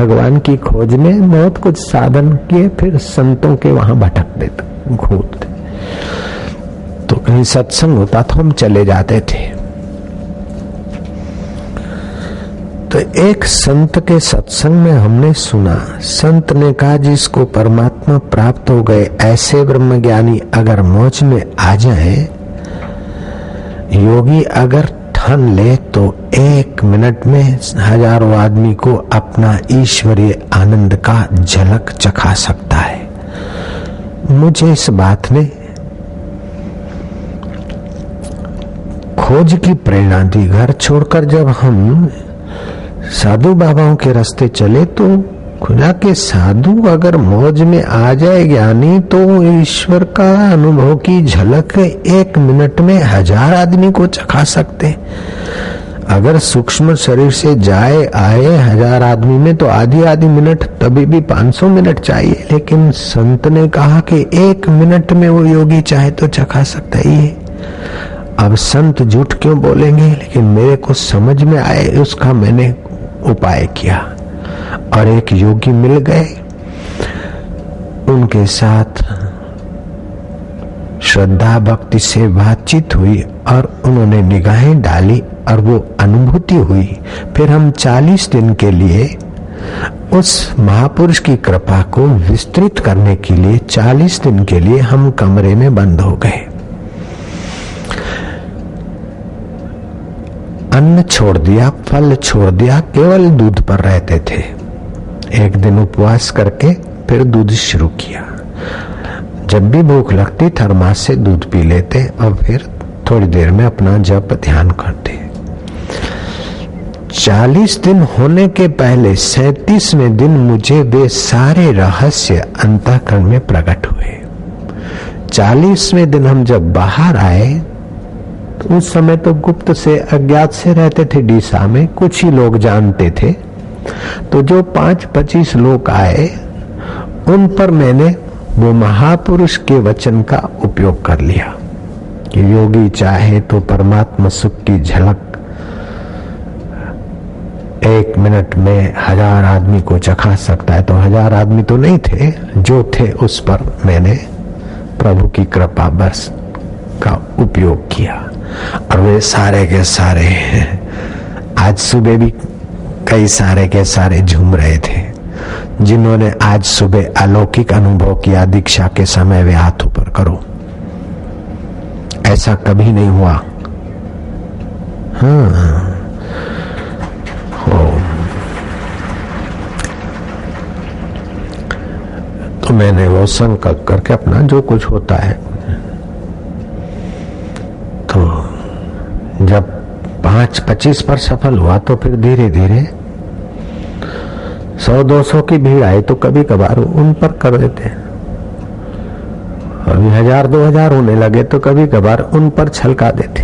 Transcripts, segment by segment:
भगवान की खोज में बहुत कुछ साधन किए, फिर संतों के वहां भटकते घूमते। तो कहीं सत्संग होता तो हम चले जाते थे। तो एक संत के सत्संग में हमने सुना, संत ने कहा जिसको परमात्मा प्राप्त हो गए ऐसे ब्रह्मज्ञानी अगर मौज में आ जाए, योगी अगर ठान ले तो 1 मिनट में हजारों आदमी को अपना ईश्वरीय आनंद का झलक चखा सकता है। मुझे इस बात ने खोज की प्रेरणा दी। घर छोड़कर जब हम साधु बाबाओं के रास्ते चले तो खुदा के साधु अगर मौज में आ जाए ज्ञानी तो ईश्वर का अनुभव की झलक 1 मिनट में 1000 आदमी को चखा सकते। अगर सूक्ष्म शरीर से जाए आए 1000 आदमी में तो आधी मिनट, तभी भी 500 मिनट चाहिए। लेकिन संत ने कहा कि 1 मिनट में वो योगी चाहे तो चखा सकता है। ये अब संत झूठ क्यों बोलेंगे, लेकिन मेरे को समझ में आए, उसका मैंने उपाय किया और एक योगी मिल गए। उनके साथ श्रद्धा भक्ति से बातचीत हुई और उन्होंने निगाहें डाली और वो अनुभूति हुई। फिर हम 40 दिन के लिए उस महापुरुष की कृपा को विस्तृत करने के लिए 40 दिन के लिए हम कमरे में बंद हो गए। अन्न छोड़ दिया, फल छोड़ दिया, केवल दूध पर रहते थे। एक दिन उपवास करके फिर दूध शुरू किया। जब भी भूख लगती थर्मास से दूध पी लेते और फिर थोड़ी देर में अपना जप ध्यान करते। 40 दिन होने के पहले 37वें दिन मुझे वे सारे रहस्य अंतःकरण में प्रकट हुए। 40वें दिन हम जब बाहर आए तो उस समय तो गुप्त से अज्ञात से रहते थे डीसा में, कुछ ही लोग जानते थे। तो जो 5-25 लोग आए उन पर मैंने वो महापुरुष के वचन का उपयोग कर लिया कि योगी चाहे तो परमात्मा सुख की झलक 1 मिनट में 1000 आदमी को चखा सकता है। तो 1000 आदमी तो नहीं थे, जो थे उस पर मैंने प्रभु की कृपा बस का उपयोग किया और वे सारे के सारे आज सुबह भी कई सारे के सारे झूम रहे थे। जिन्होंने आज सुबह अलौकिक अनुभव किया दीक्षा के समय, वे हाथ ऊपर करो। ऐसा कभी नहीं हुआ। हाँ, तो मैंने वो संकल्प करके अपना जो कुछ होता है, तो जब 5-25 पर सफल हुआ तो फिर धीरे धीरे 100-200 की भीड़ आई तो कभी कभार उन पर कर देते। अभी 1000-2000 होने लगे तो कभी कभार उन पर छलका देते।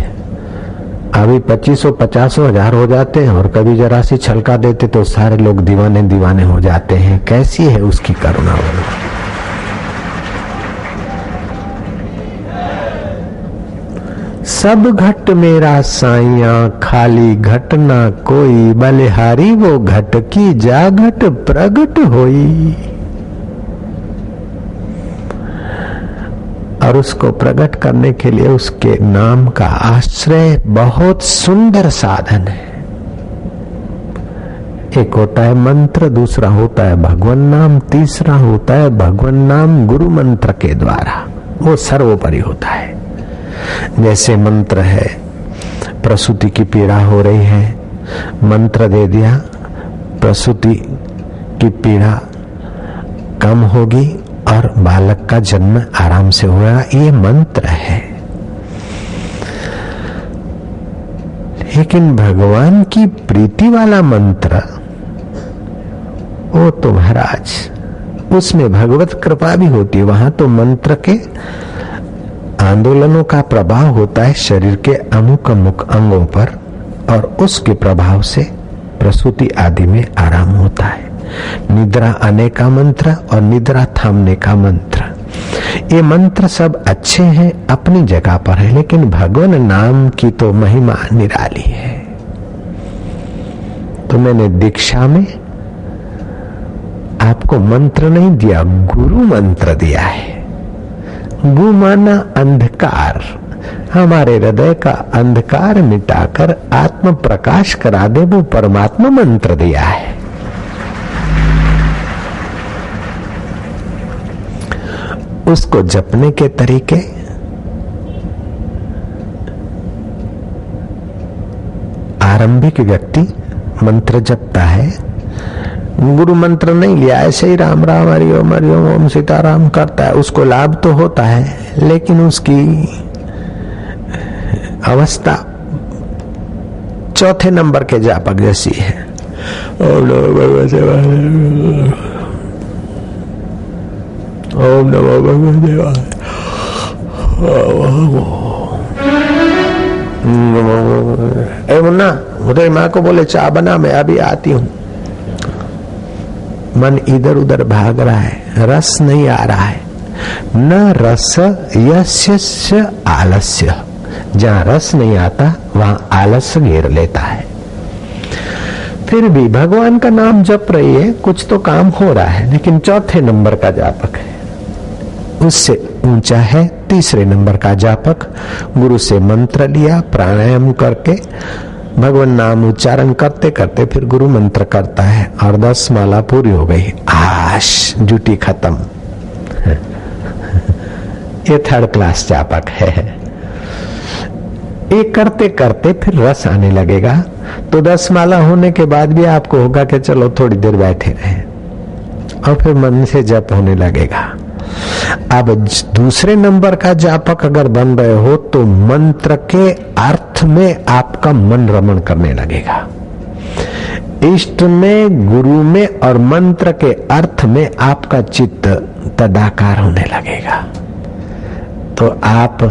अभी 2500-50,000 हो जाते हैं और कभी जरा सी छलका देते तो सारे लोग दीवाने दीवाने हो जाते हैं। कैसी है उसकी करुणा। सब घट मेरा साइया, खाली घट ना कोई, बलिहारी वो घट की जा घट प्रगट होई। और उसको प्रकट करने के लिए उसके नाम का आश्रय बहुत सुंदर साधन है। एक होता है मंत्र, दूसरा होता है भगवान नाम, तीसरा होता है भगवान नाम गुरु मंत्र के द्वारा। वो सर्वोपरि होता है। जैसे मंत्र है, प्रसूति की पीड़ा हो रही है, मंत्र दे दिया, प्रसूति की पीड़ा कम होगी और बालक का जन्म आराम से होगा। ये मंत्र है। लेकिन भगवान की प्रीति वाला मंत्र, वो तो महाराज उसमें भगवत कृपा भी होती है। वहां तो मंत्र के आंदोलनों का प्रभाव होता है शरीर के अमुक अमुक अंगों पर और उसके प्रभाव से प्रसूति आदि में आराम होता है। निद्रा आने का मंत्र और निद्रा थामने का मंत्र, ये मंत्र सब अच्छे हैं, अपनी जगह पर है, लेकिन भगवान नाम की तो महिमा निराली है। तो मैंने दीक्षा में आपको मंत्र नहीं दिया, गुरु मंत्र दिया है। गु माना अंधकार, हमारे हृदय का अंधकार मिटाकर आत्म प्रकाश करा दे, वो परमात्मा मंत्र दिया है। उसको जपने के तरीके आरंभिक व्यक्ति मंत्र जपता है, गुरु मंत्र नहीं लिया, ऐसे ही राम राम हरि ओम ओम सीताराम करता है, उसको लाभ तो होता है लेकिन उसकी अवस्था चौथे नंबर के जापक जैसी है। ओम नमो भगवते वासुदेवाय, ओम नमो भगवते वासुदेवाय। ए मुन्ना, उधर माँ को बोले चाय बना, मैं अभी आती हूँ। मन इधर उधर भाग रहा है, रस नहीं आ रहा है। न रस यस्य आलस्य, जहां रस नहीं आता वहां आलस्य घेर लेता है। फिर भी भगवान का नाम जप रही है, कुछ तो काम हो रहा है, लेकिन चौथे नंबर का जापक है। उससे ऊंचा है तीसरे नंबर का जापक, गुरु से मंत्र लिया, प्राणायाम करके भगवान नाम उच्चारण करते करते फिर गुरु मंत्र करता है और 10 माला पूरी हो गई, आश ड्यूटी खत्म। ये थर्ड क्लास जापक है। ये करते करते फिर रस आने लगेगा, तो 10 माला होने के बाद भी आपको होगा कि चलो थोड़ी देर बैठे रहे, और फिर मन से जप होने लगेगा। अब दूसरे नंबर का जापक अगर बन रहे हो तो मंत्र के अर्थ में आपका मन रमण करने लगेगा, इष्ट में, गुरु में और मंत्र के अर्थ में आपका चित्त तदाकार होने लगेगा। तो आप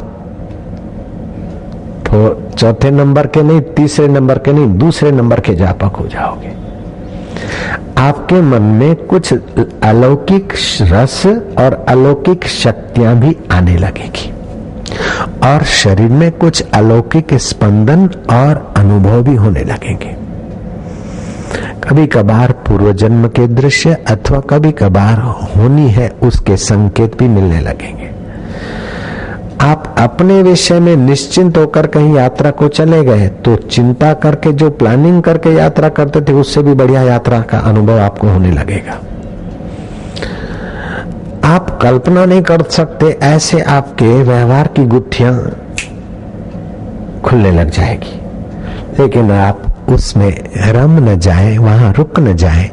चौथे नंबर के नहीं, तीसरे नंबर के नहीं, दूसरे नंबर के जापक हो जाओगे। आपके मन में कुछ अलौकिक रस और अलौकिक शक्तियां भी आने लगेगी और शरीर में कुछ अलौकिक स्पंदन और अनुभव भी होने लगेंगे। कभी कभार पूर्व जन्म के दृश्य अथवा कभी कभार होनी है उसके संकेत भी मिलने लगेंगे। आप अपने विषय में निश्चिंत होकर कहीं यात्रा को चले गए तो चिंता करके जो प्लानिंग करके यात्रा करते थे उससे भी बढ़िया यात्रा का अनुभव आपको होने लगेगा। आप कल्पना नहीं कर सकते ऐसे आपके व्यवहार की गुत्थियां खुलने लग जाएगी, लेकिन आप उसमें रम न जाए, वहां रुक न जाए,